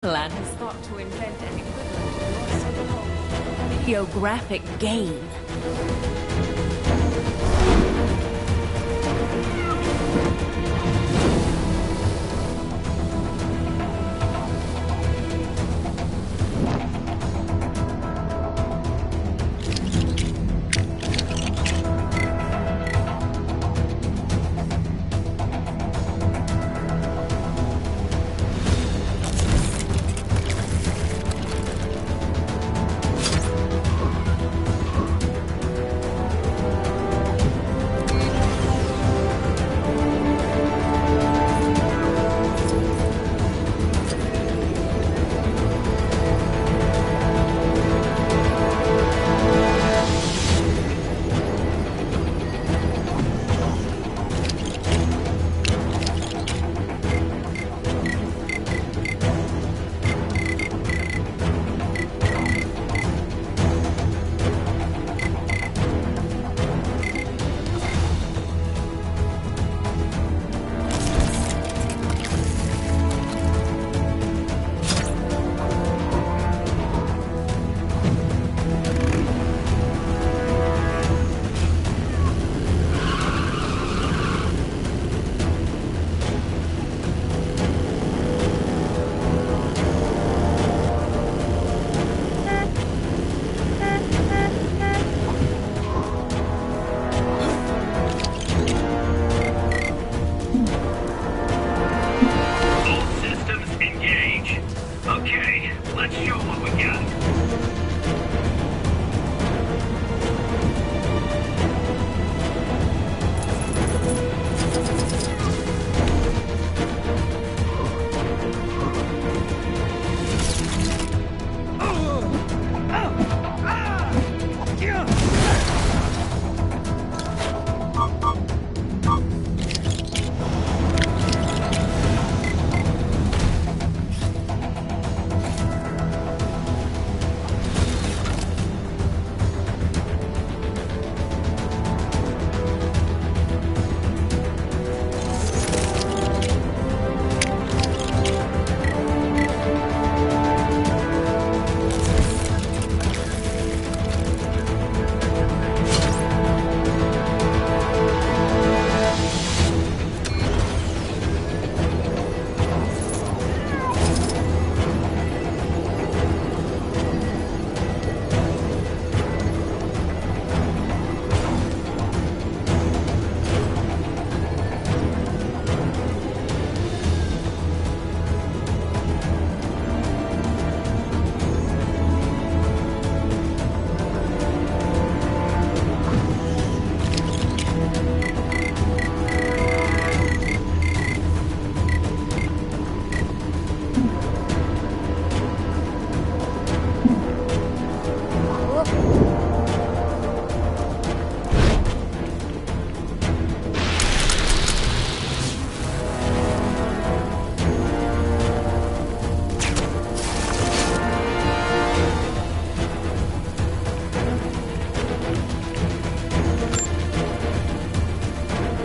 Plan has thought to invent an equivalent to your so-called videographic game.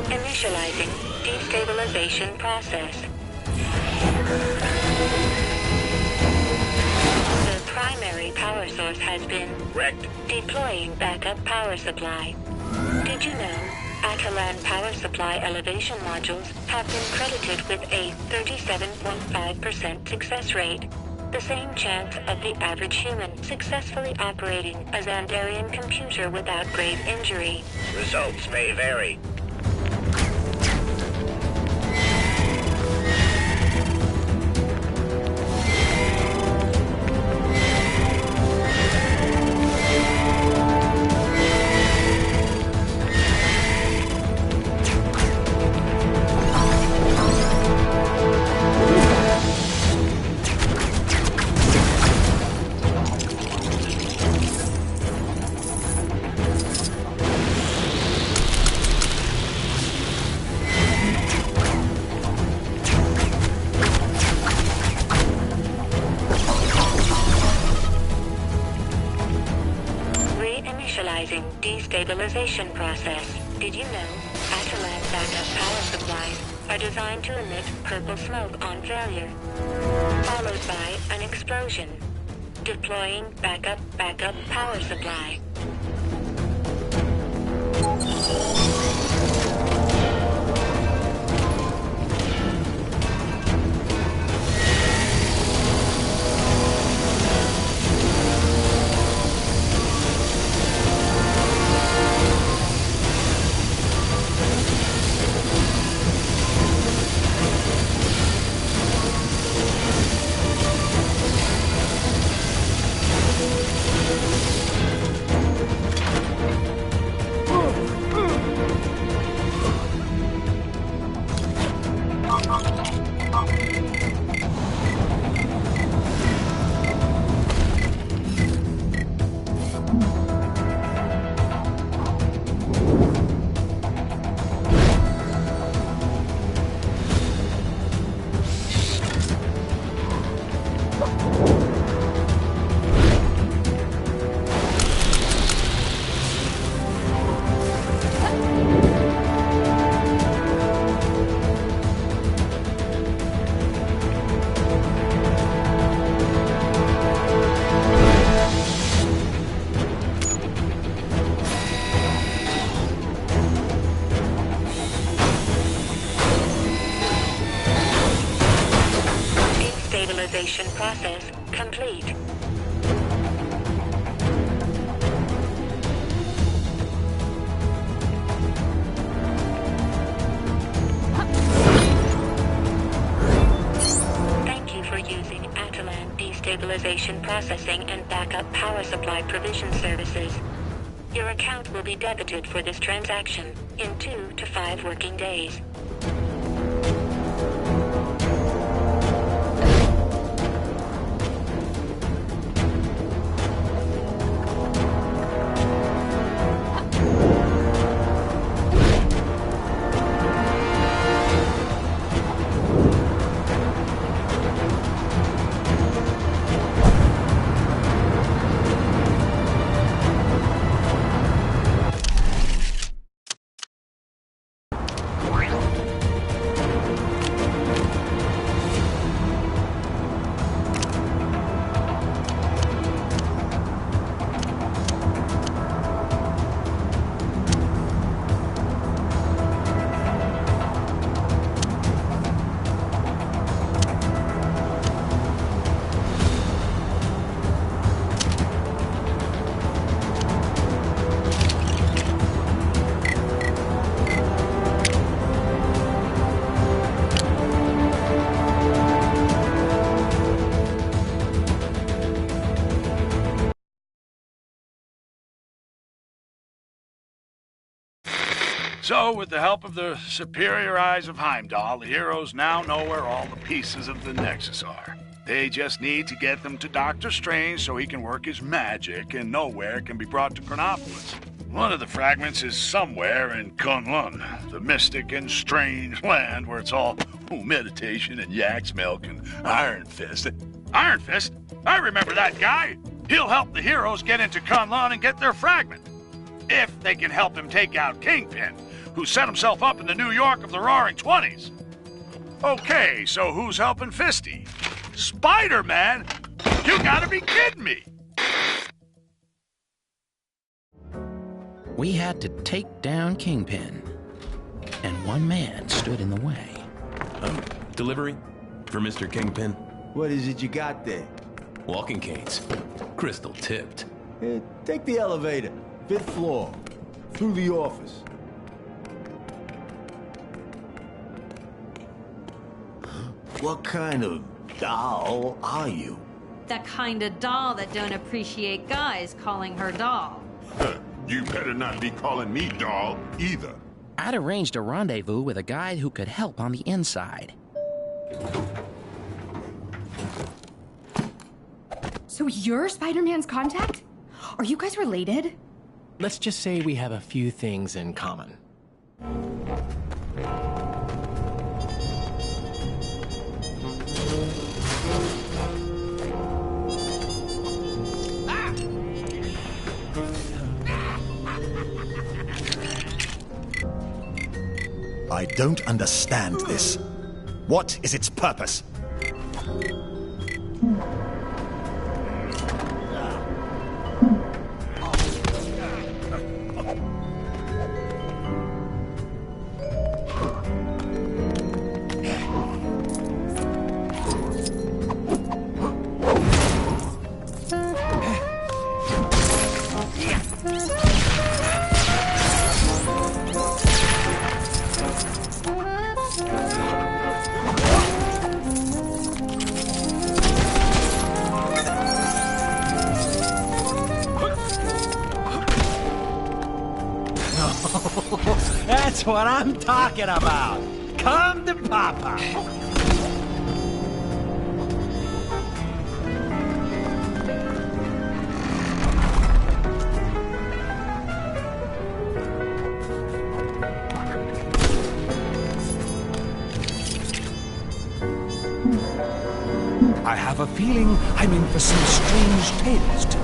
Initializing destabilization process. The primary power source has been wrecked. Deploying backup power supply. Did you know Atalan power supply elevation modules have been credited with a 37.5% success rate? The same chance of the average human successfully operating a Xandarian computer without grave injury. Results may vary. Destabilization process. Did you know Atalan backup power supplies are designed to emit purple smoke on failure, followed by an explosion. Deploying backup power supply. Destabilization process complete. Thank you for using Atalan destabilization processing and backup power supply provision services. Your account will be debited for this transaction in 2 to 5 working days. So, with the help of the superior eyes of Heimdall, the heroes now know where all the pieces of the Nexus are. They just need to get them to Doctor Strange so he can work his magic and know where it can be brought to Chronopolis. One of the fragments is somewhere in Kunlun, the mystic and strange land where it's all meditation and yak's milk and Iron Fist. Iron Fist? I remember that guy! He'll help the heroes get into Kunlun and get their fragment. If they can help him take out Kingpin, who set himself up in the New York of the Roaring Twenties. Okay, so who's helping Fisty? Spider-Man? You gotta be kidding me! We had to take down Kingpin, and one man stood in the way. Delivery for Mr. Kingpin. What is it you got there? Walking canes. Crystal tipped. Take the elevator. 5th floor. Through the office. What kind of doll are you? The kind of doll that don't appreciate guys calling her doll. You better not be calling me doll, either. I'd arranged a rendezvous with a guy who could help on the inside. So you're Spider-Man's contact? Are you guys related? Let's just say we have a few things in common. I don't understand this. What is its purpose? That's what I'm talking about. Come to Papa. I have a feeling I'm in for some strange tales today.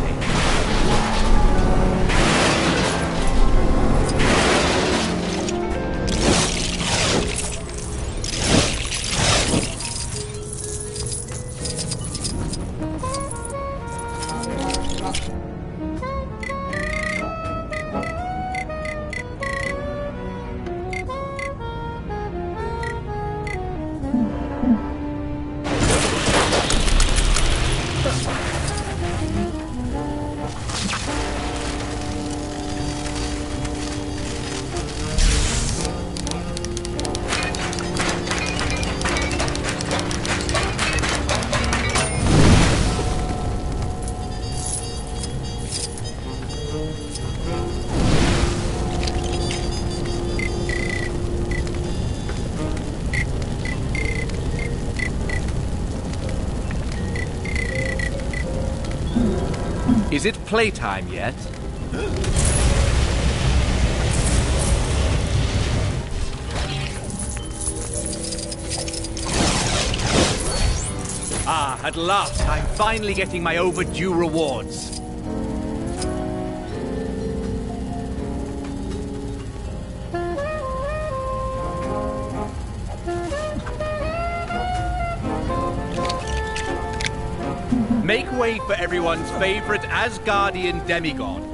Is it playtime yet? Ah, at last, I'm finally getting my overdue rewards. Make way for everyone's favorite Asgardian demigod.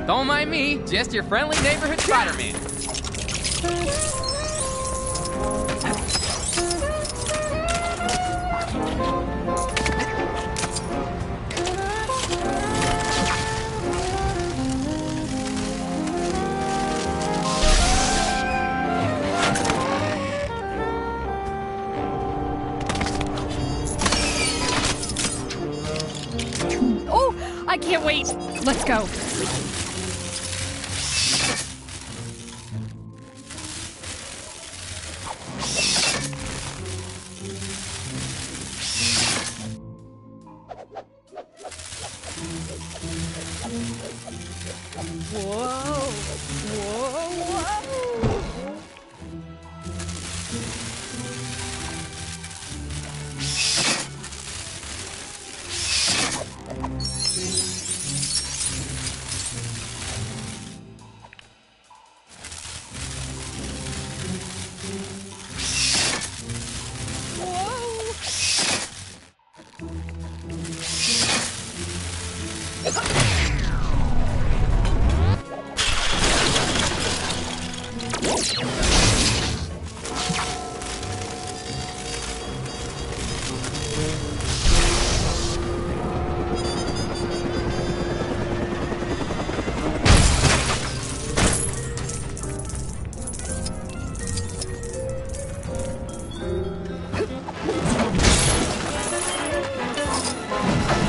Don't mind me, just your friendly neighborhood Spider-Man. Oh, I can't wait. Let's go.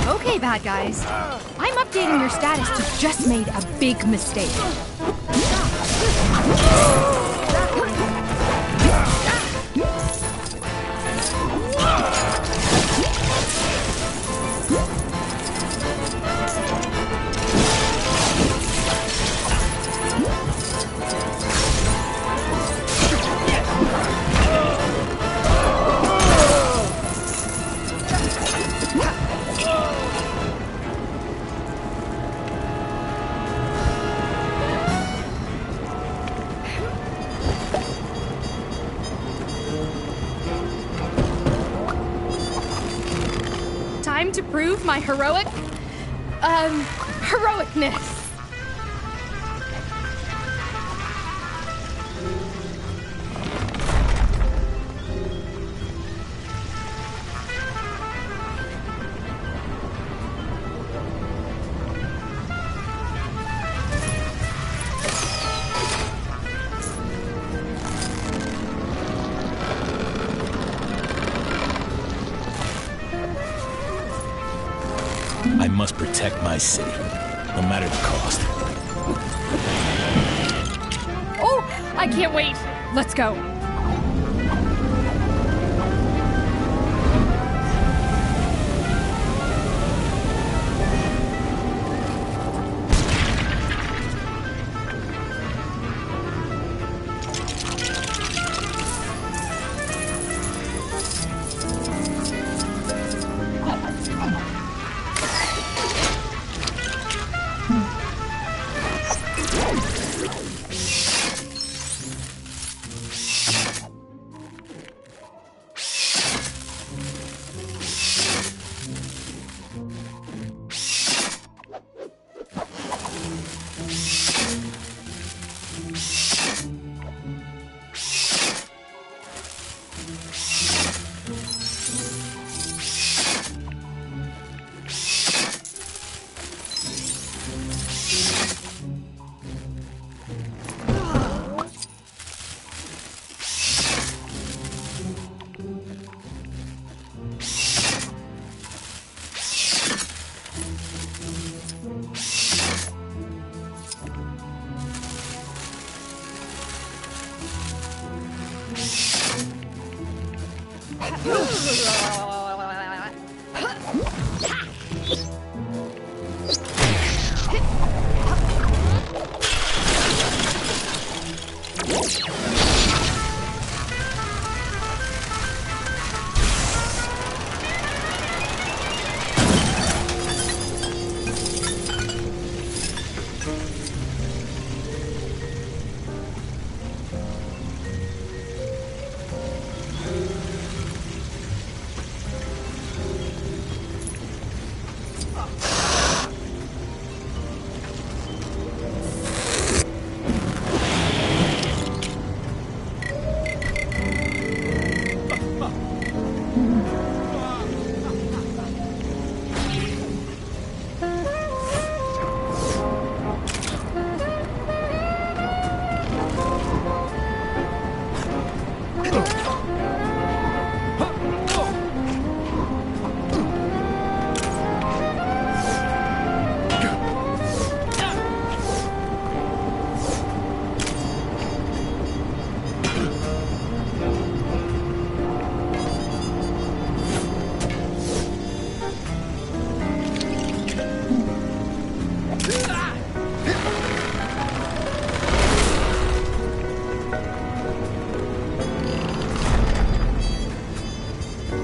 Okay, bad guys. I'm updating your status to just made a big mistake. Time to prove my heroicness. I must protect my city, no matter the cost. Oh, I can't wait. Let's go.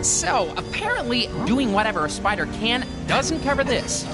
So, apparently, doing whatever a spider can doesn't cover this.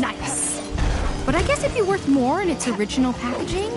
Nice. But I guess it'd be worth more in its original packaging.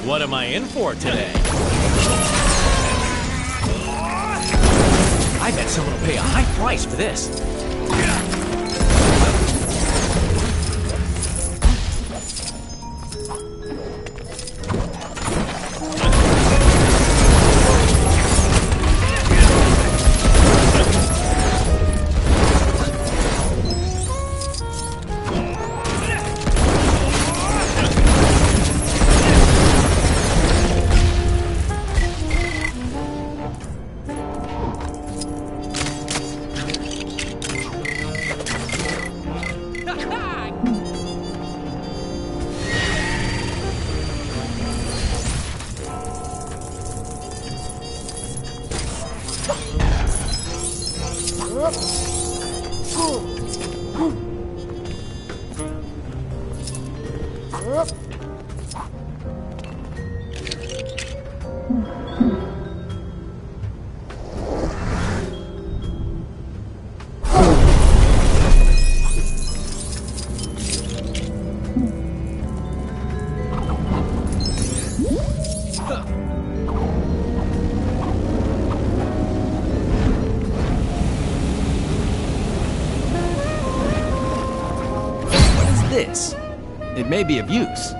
What am I in for today? I bet someone will pay a high price for this. This. It may be of use.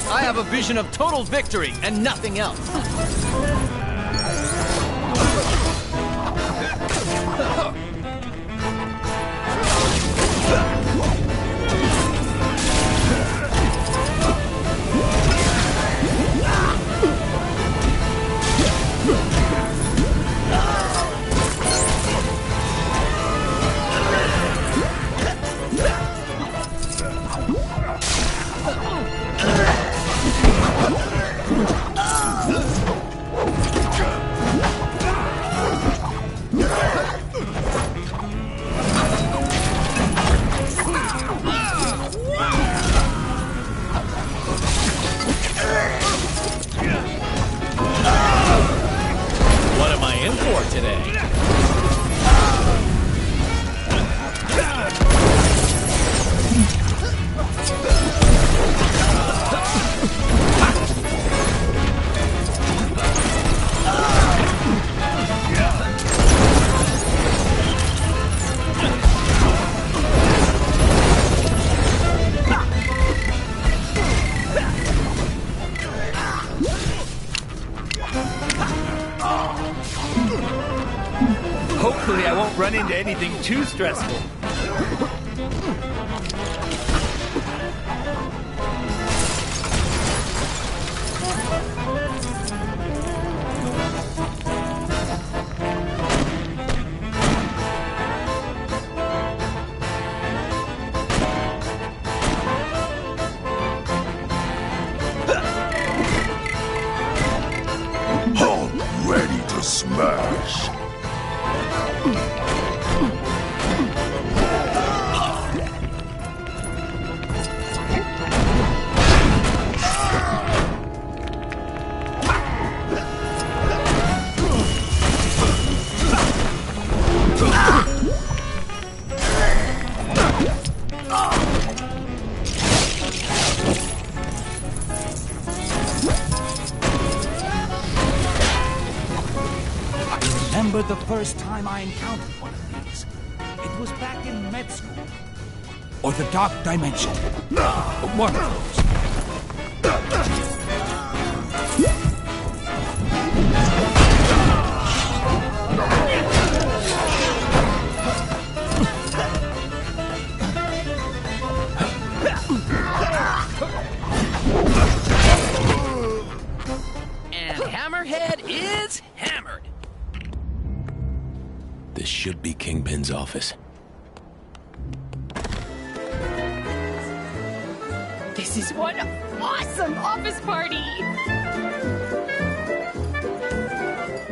I have a vision of total victory and nothing else. Hopefully I won't run into anything too stressful. I'm ready to smash. Remember the first time I encountered one of these? It was back in med school. Or the Dark Dimension. One of those. should be Kingpin's office. This is one awesome office party!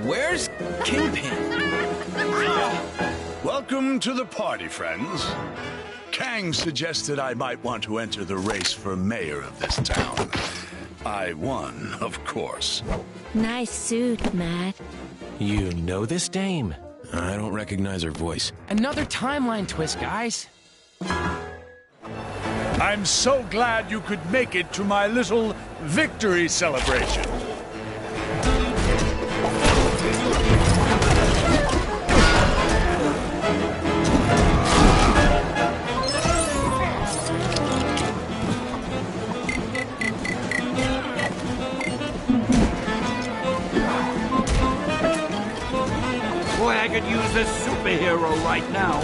Where's Kingpin? Welcome to the party, friends. Kang suggested I might want to enter the race for mayor of this town. I won, of course. Nice suit, Matt. You know this dame? I don't recognize her voice. Another timeline twist, guys. I'm so glad you could make it to my little victory celebration. Boy, I could use a superhero right now.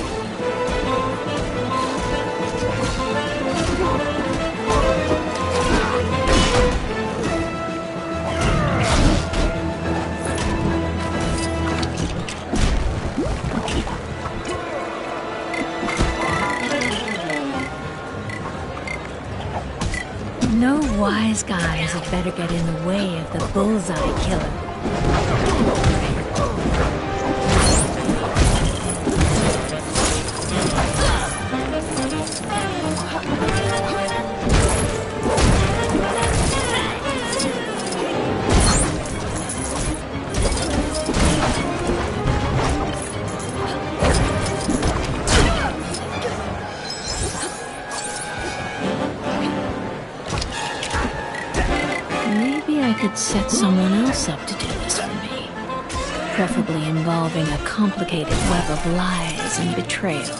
No wise guys had better get in the way of the bullseye killer. Maybe I could set someone else up to do this for me. Preferably involving a complicated web of lies and betrayal.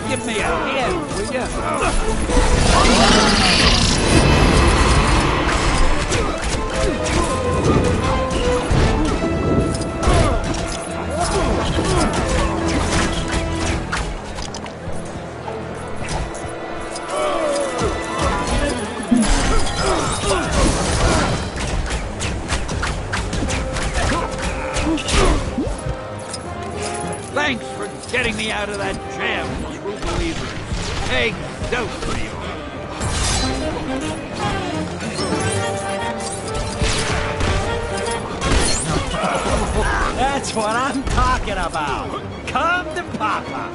Give me a hand, will ya? Thanks for getting me out of that jam, true believers. Hey, don't for you. That's what I'm talking about. Come to Papa.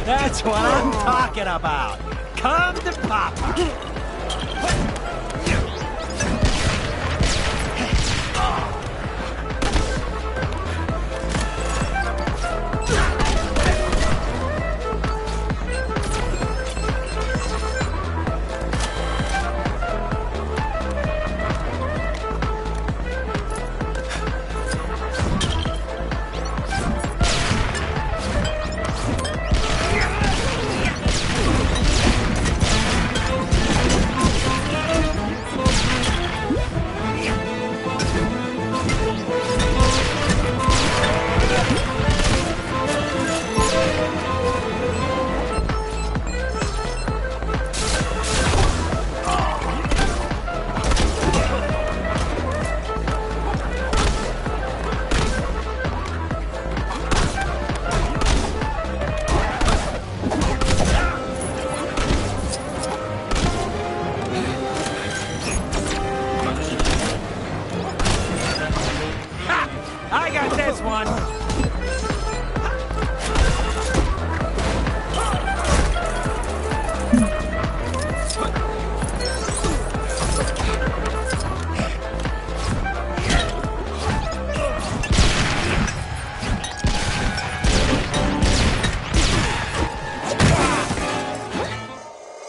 That's what I'm talking about. Come to Papa. I got this one.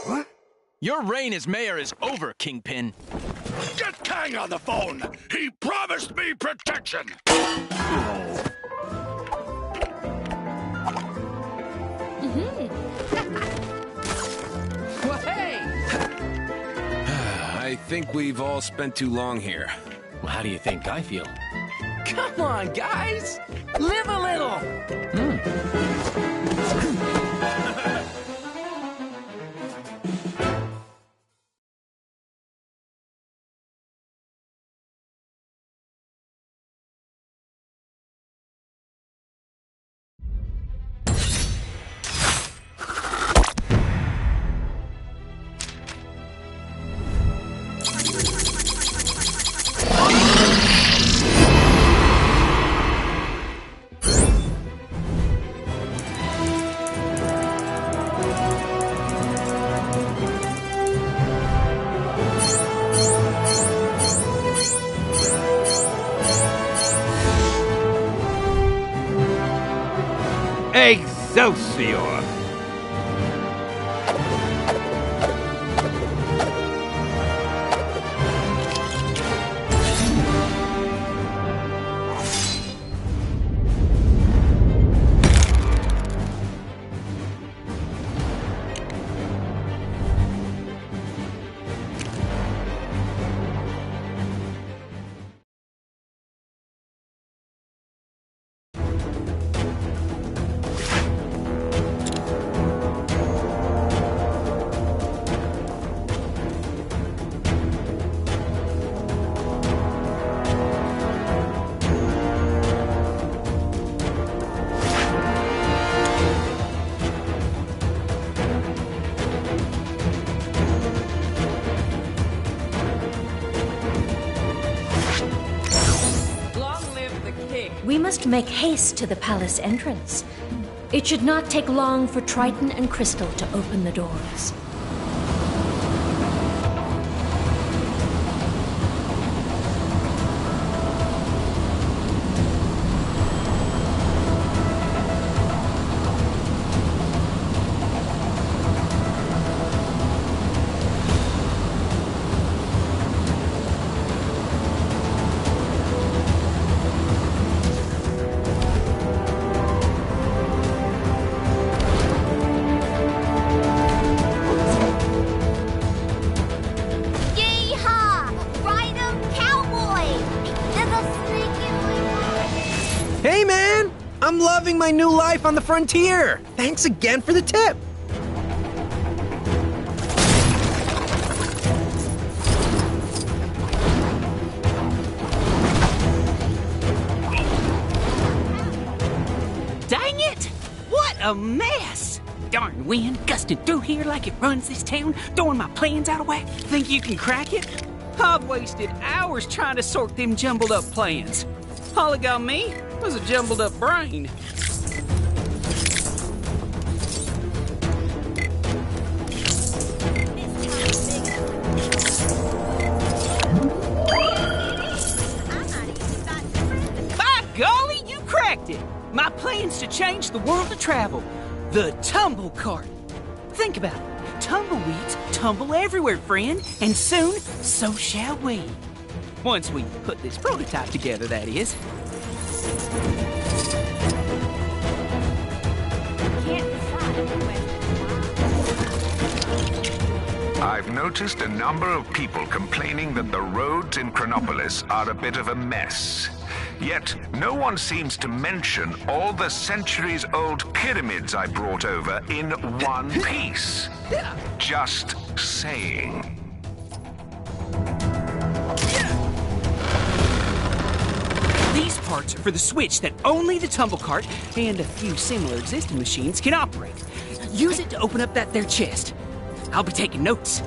What? Your reign as mayor is over, Kingpin. Get Kang on the phone! He promised me protection! Well, hey! I think we've all spent too long here. Well, how do you think I feel? Come on, guys! Live a little! Excelsior! We must make haste to the palace entrance. It should not take long for Triton and Crystal to open the doors. Hey, man! I'm loving my new life on the frontier! Thanks again for the tip! Dang it! What a mess! Darn wind gusting through here like it runs this town, throwing my plans out of whack. Think you can crack it? I've wasted hours trying to sort them jumbled up plans. All it got me was a jumbled up brain. cracked it! My plan's to change the world of travel. The tumble cart. Think about it. Tumbleweeds tumble everywhere, friend. And soon, so shall we. Once we put this prototype together, that is. I've noticed a number of people complaining that the roads in Chronopolis are a bit of a mess. Yet, no one seems to mention all the centuries-old pyramids I brought over in one piece. Just saying. These parts are for the switch that only the tumble cart and a few similar existing machines can operate. Use it to open up that there chest. I'll be taking notes.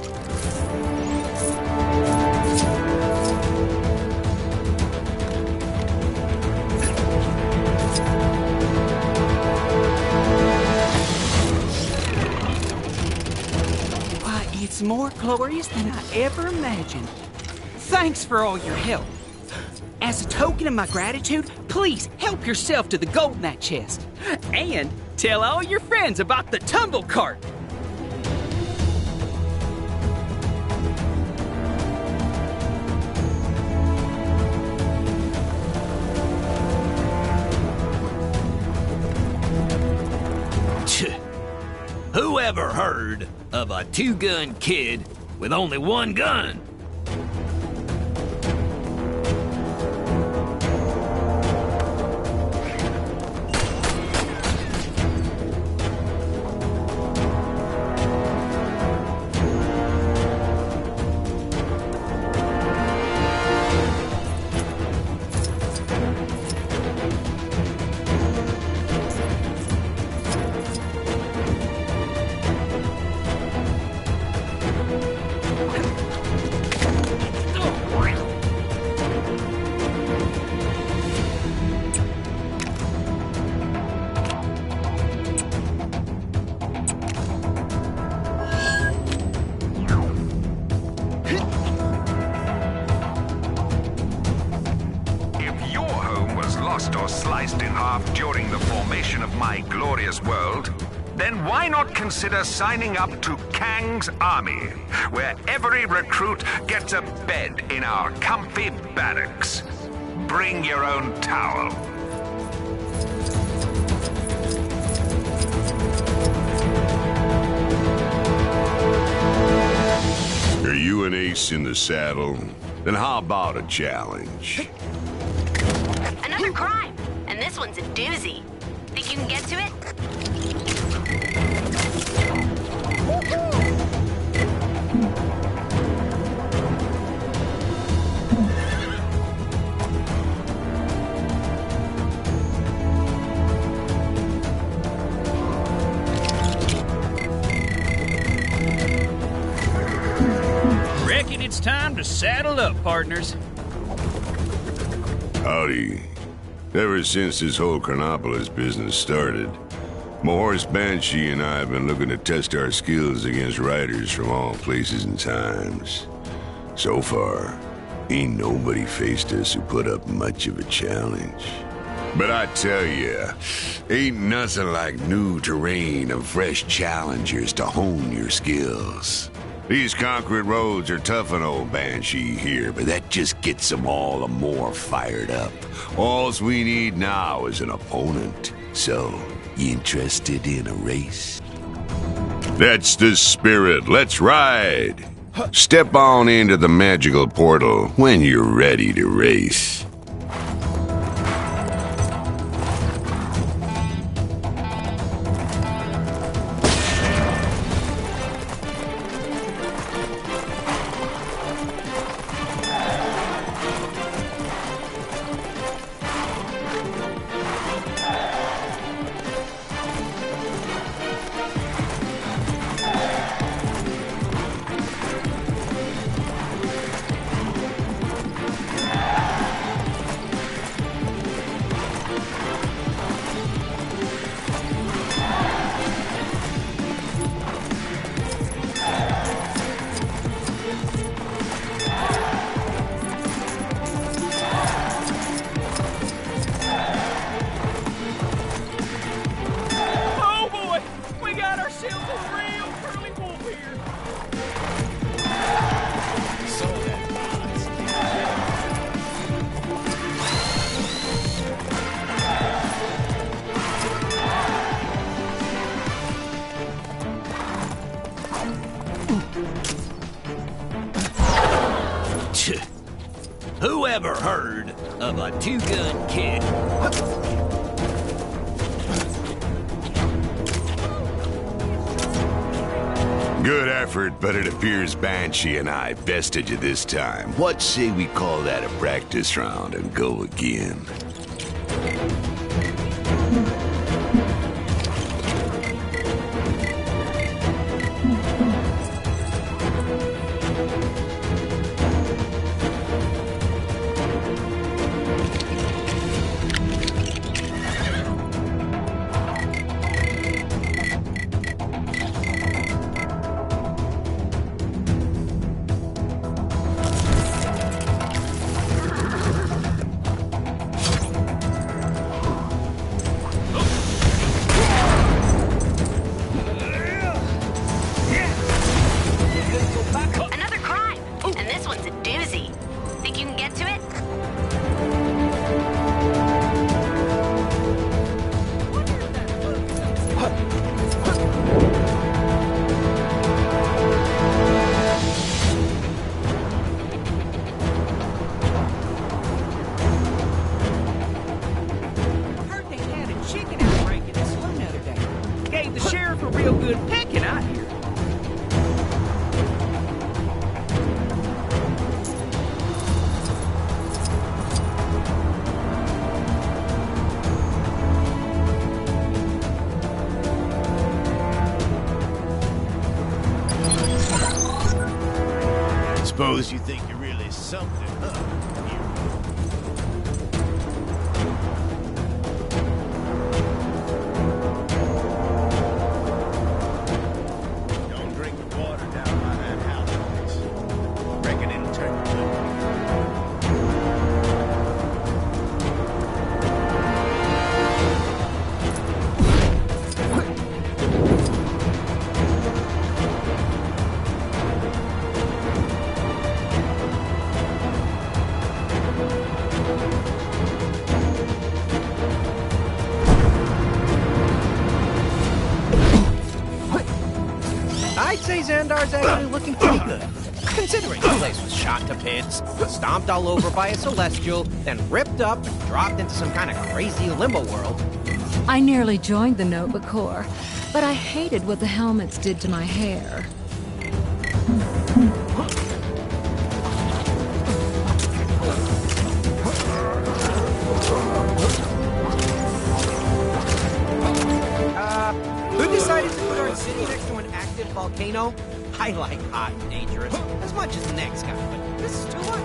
Why, it's more glorious than I ever imagined. Thanks for all your help. As a token of my gratitude, please help yourself to the gold in that chest. And tell all your friends about the tumble cart. Who ever heard of a two-gun kid with only one gun? Or sliced in half during the formation of my glorious world, then why not consider signing up to Kang's army, where every recruit gets a bed in our comfy barracks. Bring your own towel. Are you an ace in the saddle? Then how about a challenge? Another crime, and this one's a doozy. Think you can get to it? Reckon it's time to saddle up, partners. Howdy. Ever since this whole Chronopolis business started, my horse Banshee and I have been looking to test our skills against riders from all places and times. So far, ain't nobody faced us who put up much of a challenge. But I tell ya, ain't nothing like new terrain and fresh challengers to hone your skills. These concrete roads are tough on old Banshee here, but that just gets them all the more fired up. Alls we need now is an opponent. So, you interested in a race? That's the spirit. Let's ride. Step on into the magical portal when you're ready to race. ever heard of a two-gun kid? Good effort, but it appears Banshee and I bested you this time. What say we call that a practice round and go again? Another crime! And this one's a doozy. Think you can get to it? Heard they had a chicken outbreak in the saloon the other day. Gave the sheriff a real good pecking out here. Suppose you think you're really something, huh? Don't drink the water down by that house, please. Reckon it'll turn you blue. I'd say Xandar's actually looking pretty good. Considering the place was shot to bits, stomped all over by a celestial, then ripped up and dropped into some kind of crazy limbo world. I nearly joined the Nova Corps, but I hated what the helmets did to my hair. Who decided to put our city next to an active volcano? I like hot and dangerous as much as the next guy, but this is too much.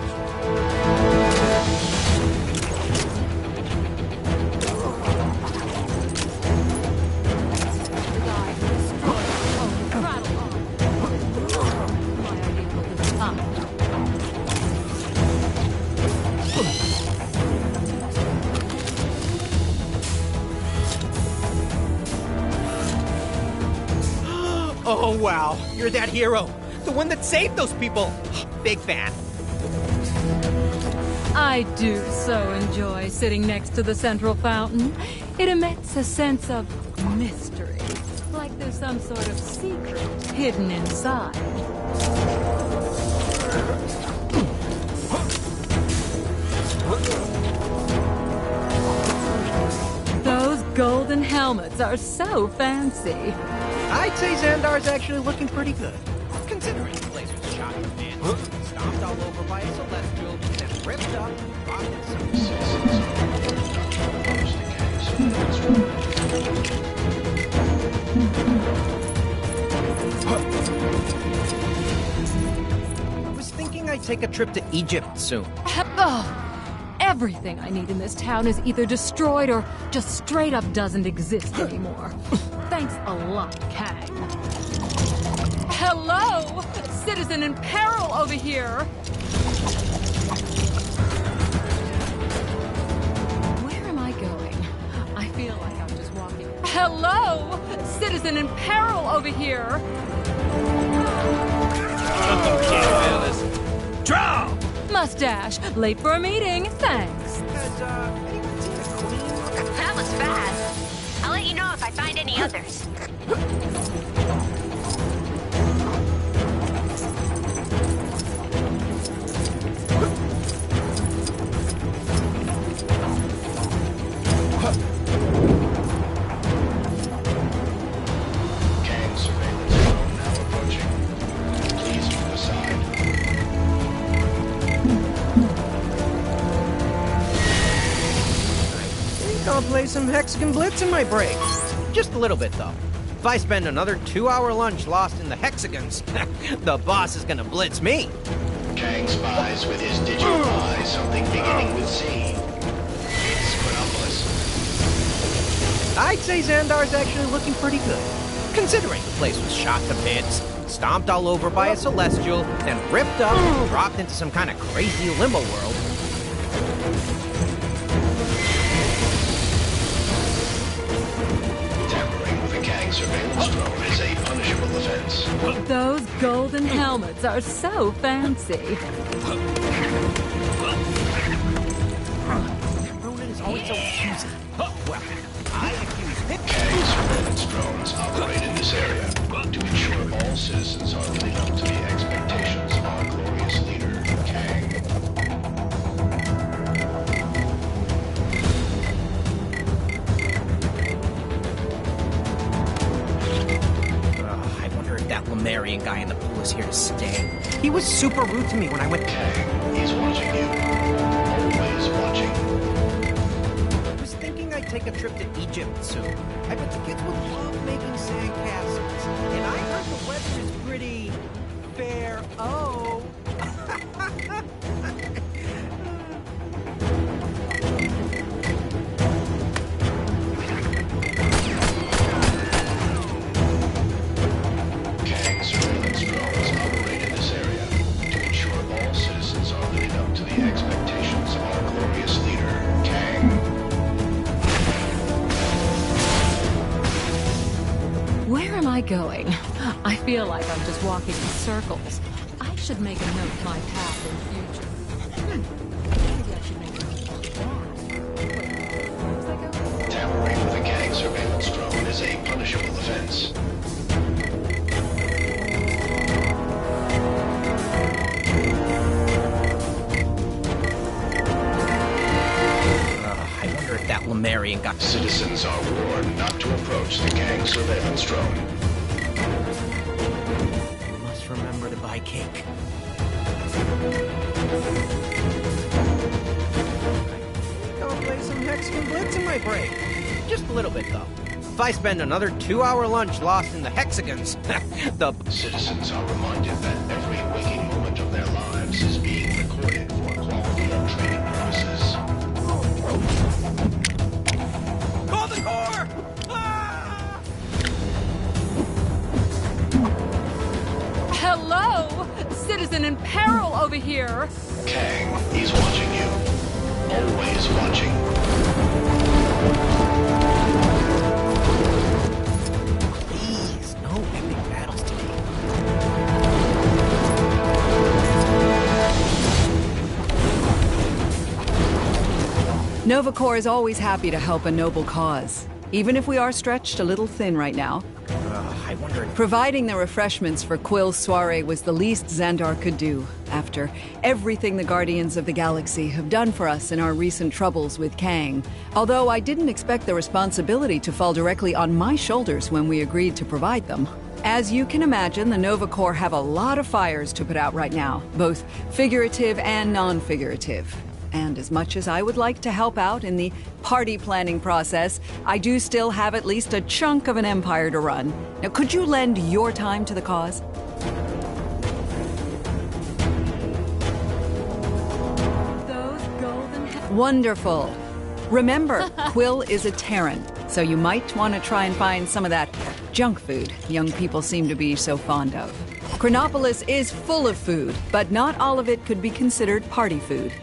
Oh, wow. You're that hero. The one that saved those people. Big fan. I do so enjoy sitting next to the central fountain. It emits a sense of mystery, like there's some sort of secret hidden inside. Those golden helmets are so fancy. I'd say Xandar's actually looking pretty good. Considering the place was shot to bits, stomped all over by a celestial, then ripped up and dropped into I was thinking I'd take a trip to Egypt soon. Everything I need in this town is either destroyed or just straight up doesn't exist anymore. Thanks a lot, Kang. Hello? Citizen in peril over here! Where am I going? I feel like I'm just walking. Hello? Citizen in peril over here! Okay, fellas. Draw! Mustache, late for a meeting. Thanks. That was fast. I'll let you know if I find any others. some Hexagon Blitz in my break. Just a little bit, though. If I spend another 2-hour lunch lost in the hexagons, the boss is gonna blitz me. Kang spies with his digital eye something beginning with Z. It's Chronopolis. I'd say Xandar's actually looking pretty good, considering the place was shot to bits, stomped all over by a celestial, then ripped up and dropped into some kind of crazy limbo world. Tampering with a Kang surveillance drone is a punishable offense. Those golden helmets are so fancy. Ronan is always so choosy. Well, I accuse him. Kang surveillance drones operate in this area to ensure all citizens are living up to the expectations of our glorious leader, Kang. I wonder if that Lemurian guy in the pool is here to stay. He was super rude to me when I went... Kang, he's watching you. Always watching. I was thinking I'd take a trip to Egypt soon. I bet the kids would love making sandcastles. And I heard the weather is pretty... fair. Oh. Kang surveillance drones operate in this area to ensure all citizens are living up to the expectations of our glorious leader, Kang. Where am I going? I feel like I'm just walking in circles. I should make a note of my path in future. Maybe I should make a note of that. Tampering with a Kang surveillance drone is a punishable offense. I wonder if that Lemurian got... Citizens are warned not to approach the Kang surveillance drone. Must remember to buy cake. I'll play some Hexagon Blitz in my break. Just a little bit, though. If I spend another 2-hour lunch lost in the hexagons, the... Citizens are reminded that every waking moment of their lives is being recorded for quality and training purposes. Call the core! Hello! Citizen in peril over here! Kang, he's watching you. Always watching. Please, no epic battles today. Nova Corps is always happy to help a noble cause, even if we are stretched a little thin right now. I wonder... Providing the refreshments for Quill's soiree was the least Xandar could do, after everything the Guardians of the Galaxy have done for us in our recent troubles with Kang. Although I didn't expect the responsibility to fall directly on my shoulders when we agreed to provide them. As you can imagine, the Nova Corps have a lot of fires to put out right now, both figurative and non-figurative. And as much as I would like to help out in the party planning process, I do still have at least a chunk of an empire to run. Now, could you lend your time to the cause? Those golden... Wonderful. Remember, Quill is a Terran, so you might want to try and find some of that junk food young people seem to be so fond of. Chronopolis is full of food, but not all of it could be considered party food.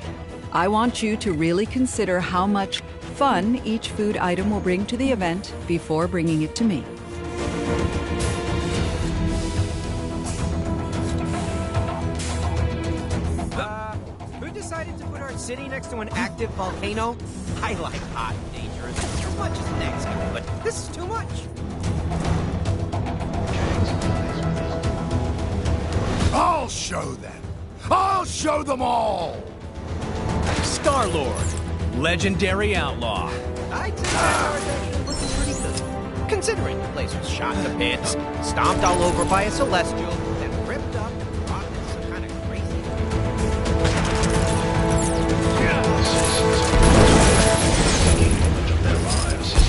I want you to really consider how much fun each food item will bring to the event before bringing it to me. Who decided to put our city next to an active volcano? I like hot and dangerous as much as next, but this is too much. I'll show them! I'll show them all! Star-Lord, legendary outlaw. I'd say Xandar's actually looking pretty good, considering the place was shot to bits, stomped all over by a celestial, then ripped up and dropped into some kind of crazy... Making moment of their lives is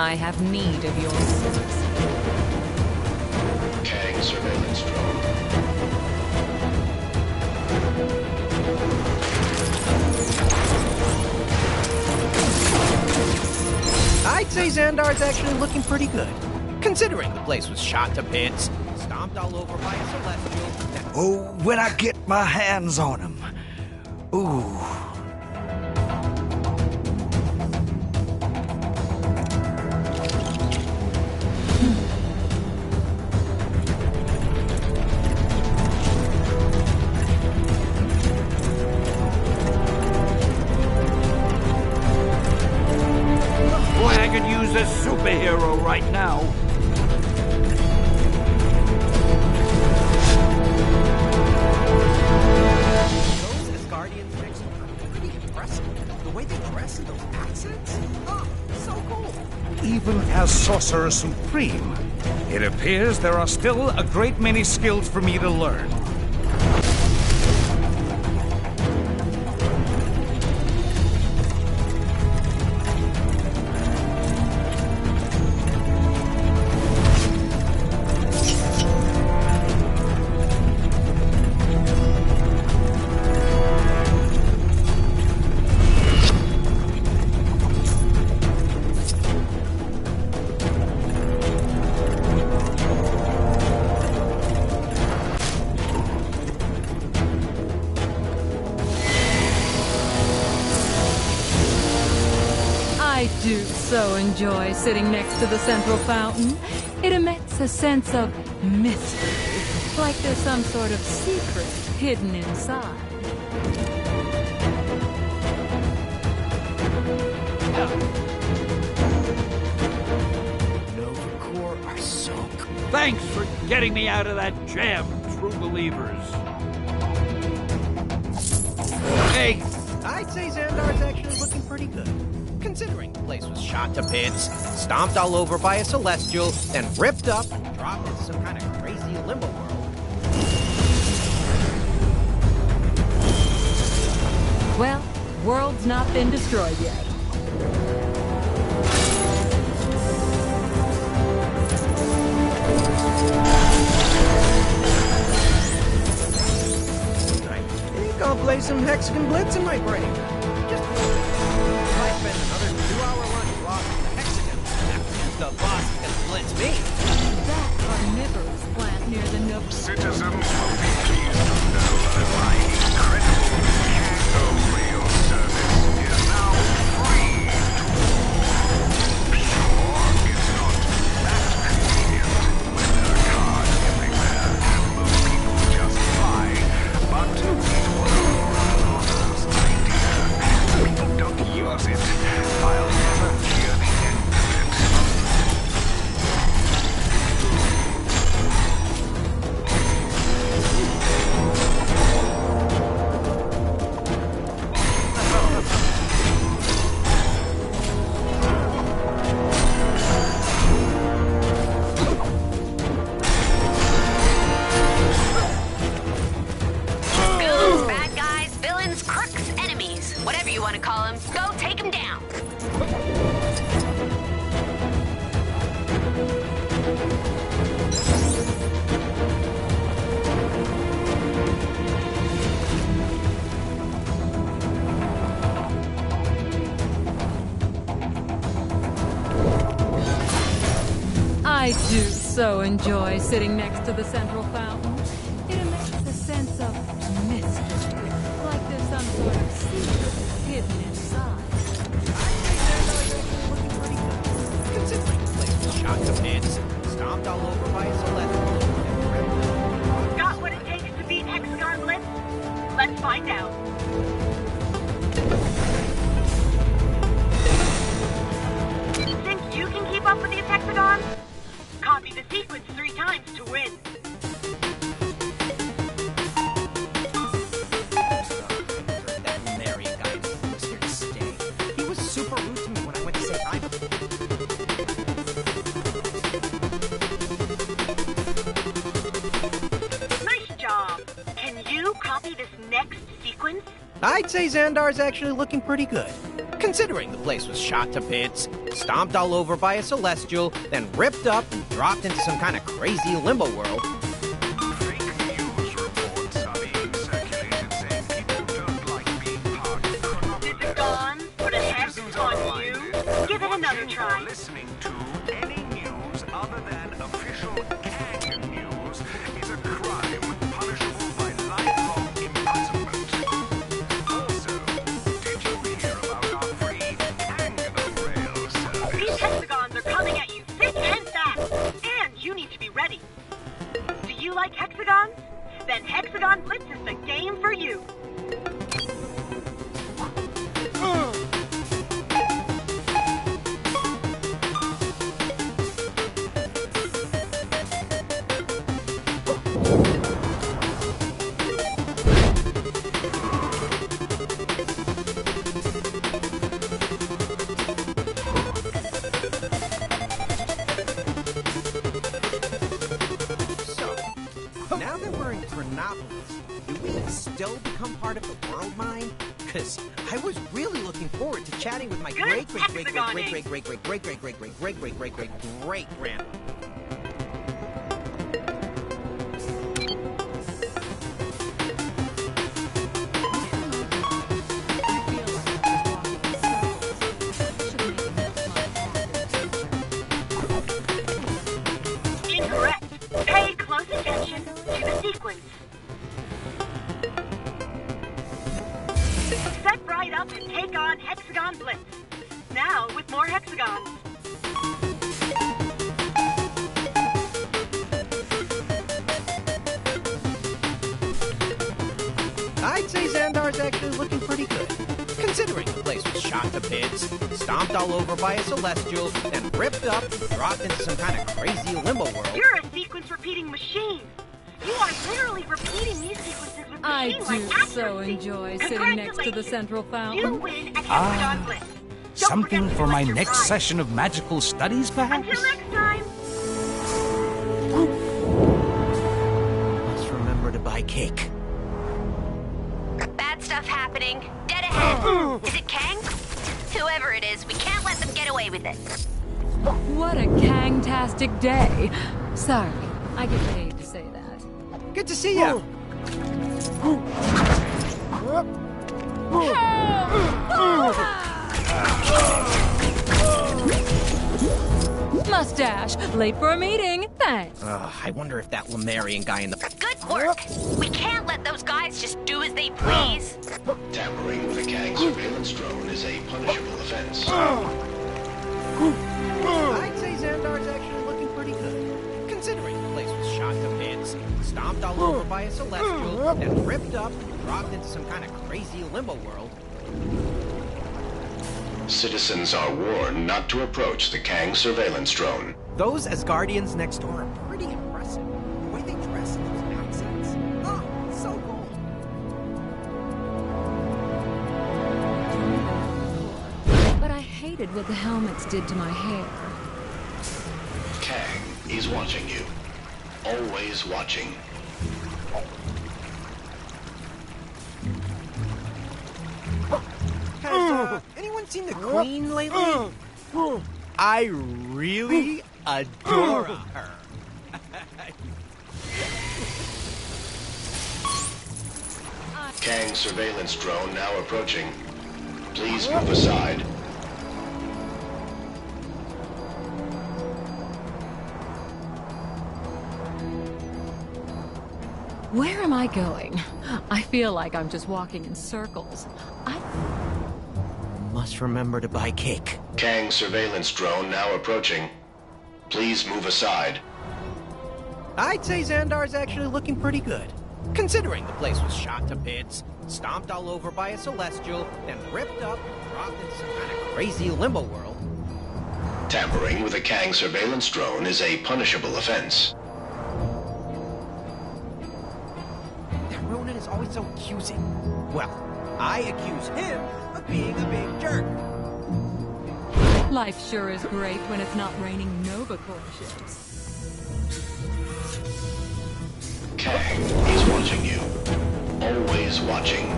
I have need of your services. Kang surveillance drone. I'd say Xandar's actually looking pretty good, considering the place was shot to bits, stomped all over by a celestial. Oh, when I get my hands on him. Ooh. Boy, I could use a superhero right now. Those as Guardians next are pretty impressive. The way they dress and those accents? Oh, so cool. Even as Sorcerer Supreme, it appears there are still a great many skills for me to learn. I do so enjoy sitting next to the central fountain. It emits a sense of mystery, like there's some sort of secret hidden inside. Nova Corps are so cool. Thanks for getting me out of that jam, true believers. Hey! I'd say Xandar's actually looking pretty good, considering the place was shot to bits, stomped all over by a celestial, then ripped up and dropped into some kind of crazy limbo world. Well, world's not been destroyed yet. I think I'll play some Hexagon Blitz in my break. Just if I spend another 2-hour lunch lost in the Hexagon, after the boss can blitz me. That carnivorous plant near the Nook. Citizens will be pleased to know that my incredible Kang-O-Rail service is now free to all. Sure, it's not that convenient when there are cars everywhere and most people just fly, but it was Rosa's idea. People don't use it. I'll never hear the end of it. Goons, bad guys, villains, crooks, enemies, whatever you want to call them, go take them down. I do so enjoy sitting next to the central fountain. It emits a sense of mystery, like there's some sort of secret hidden inside. Considering the place was shot to bits, stomped all over by a celestial, then ripped up. Got what it takes to beat Hexagon Blitz? Let's find out. Think you can keep up with these hexagons? Copy the sequence 3 times to win. That Marion guy was here to stay. He was super rude to me when I went to say hi. Nice job. Can you copy this next sequence? I'd say Xandar's actually looking pretty good, Considering the place was shot to bits, stomped all over by a celestial, then ripped up and dropped into some kind of crazy limbo world. Give it another try. Listening to any news other than official Kang news is a crime punishable by lifelong imprisonment. Also, did you hear about our free Kang rail service? These hexagons are coming at you thick and fast, and you need to be ready. Do you like hexagons? Then Hexagon Blitz is the game for you. Now that we're in Chronopolis, do we still become part of the world mind? Because I was really looking forward to chatting with my great-great-great-great-great-great-great-great-great-great-great-great-great-great-grandma. Incorrect. Pay close attention to the sequence. Step right up and take on Hexagon Blitz. Now with more hexagons. I'd say Xandar's actually looking pretty good. Considering the place was shot to bits, stomped all over by a celestial, then ripped up and dropped into some kind of crazy limbo world. You're a sequence repeating machine. You are literally repeating these sequences with I machine-like do accuracy. so enjoy sitting next to the central You fountain. win at Hexagon Blitz. Don't Something forget to for my select your next prize. session of magical studies, perhaps? Until next time. Must remember to buy cake. Bad stuff happening. Dead ahead. Is it Kang? Whoever it is, we can't let them get away with it. What a Kang-tastic day. Sorry, I get paid to say that. Good to see you. Mustache, late for a meeting. Thanks. I wonder if that Lemurian guy in the... Good work. We can't let those guys just do as they please. Tampering with a Kang surveillance drone is a punishable offense. I'd say Xandar's actually looking pretty good. Considering the place was shot to bits, stomped all over by a celestial, then ripped up and dropped into some kind of crazy limbo world. Citizens are warned not to approach the Kang surveillance drone. Those Asgardians next door are pretty impressive. The way they dress and those accents. Oh, so cool. But I hated what the helmets did to my hair. Kang is watching you. Always watching. Has anyone seen the Queen lately? I really adore her. Kang surveillance drone now approaching. Please move aside. Where am I going? I feel like I'm just walking in circles. Must remember to buy cake. Kang surveillance drone now approaching. Please move aside. I'd say Xandar's actually looking pretty good. Considering the place was shot to bits, stomped all over by a celestial, then ripped up and dropped into some kind of crazy limbo world. Tampering with a Kang surveillance drone is a punishable offense. That Ronan is always so accusing. Well, I accuse him of being a big jerk. Life sure is great when it's not raining Nova Corps ships. Kang is watching you. Always watching.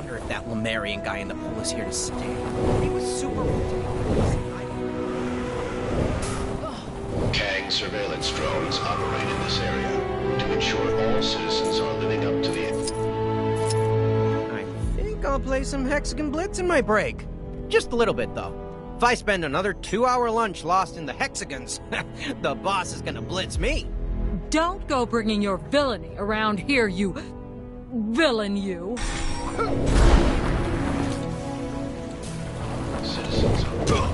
wonder if that Lemurian guy in the pool is here to stay. He was super ridiculous. Kang surveillance drones operate in this area to ensure all citizens are living up to the... I think I'll play some Hexagon Blitz in my break. Just a little bit, though. If I spend another 2-hour lunch lost in the Hexagons, the boss is gonna blitz me. Don't go bringing your villainy around here, you... villain, you. Citizens are...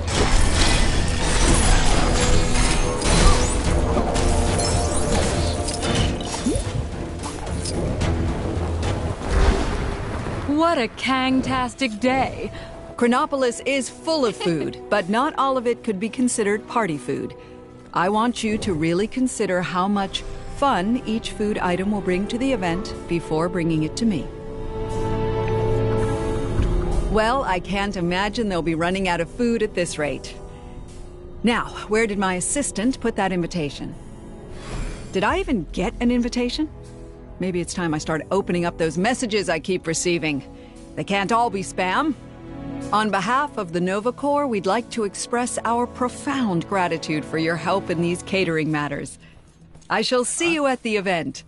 What a Kang-tastic day. Chronopolis is full of food, but not all of it could be considered party food. I want you to really consider how much fun each food item will bring to the event before bringing it to me. Well, I can't imagine they'll be running out of food at this rate. Now, where did my assistant put that invitation? Did I even get an invitation? Maybe it's time I start opening up those messages I keep receiving. They can't all be spam. On behalf of the Nova Corps, we'd like to express our profound gratitude for your help in these catering matters. I shall see you at the event.